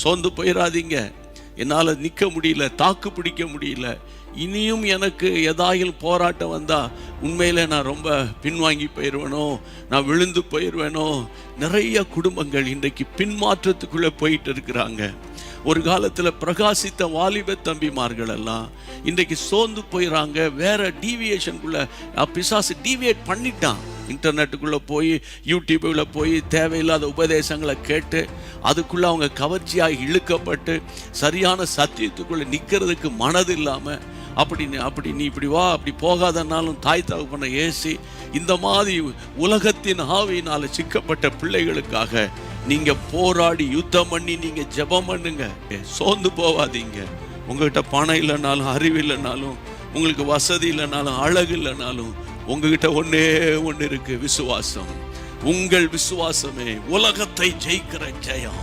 சோர்ந்து போயிடாதீங்க. என்னால் நிற்க முடியல, தாக்கு பிடிக்க முடியல, இனியும் எனக்கு ஏதாயிலும் போராட்டம் வந்தால் உண்மையில் நான் ரொம்ப பின்வாங்கி போயிடுவேனோ, நான் விழுந்து போயிடுவேனோ. நிறைய குடும்பங்கள் இன்றைக்கு பின்மாற்றத்துக்குள்ளே போயிட்டு இருக்கிறாங்க. ஒரு காலத்தில் பிரகாசித்த வாலிப தம்பிமார்கள் எல்லாம் இன்றைக்கு சோர்ந்து போயிடறாங்க. வேற டீவியேஷனுக்குள்ளே பிசாசு டீவியேட் பண்ணிட்டான். இன்டர்நெட்டுக்குள்ளே போய், யூடியூப்பில் போய் தேவையில்லாத உபதேசங்களை கேட்டு அதுக்குள்ளே அவங்க கவர்ச்சியாக இழுக்கப்பட்டு சரியான சத்தியத்துக்குள்ளே நிற்கிறதுக்கு மனது இல்லாமல் அப்படி நீ இப்படி வா, அப்படி போகாதனாலும் தாய் தகப்பனை ஏசி இந்த மாதிரி உலகத்தின் ஆவியினால் சிக்கப்பட்ட பிள்ளைகளுக்காக நீங்கள் போராடி யுத்தம் பண்ணி நீங்கள் ஜெபம் பண்ணுங்க. சோர்ந்து போவாதீங்க. உங்ககிட்ட பணம் இல்லைனாலும், அறிவு இல்லைனாலும், உங்களுக்கு வசதி இல்லைனாலும், அழகு இல்லைனாலும், உங்ககிட்ட ஒன்னே ஒன்று இருக்கு, விசுவாசம். உங்கள் விசுவாசமே உலகத்தை ஜெயிக்கிற ஜெயம்.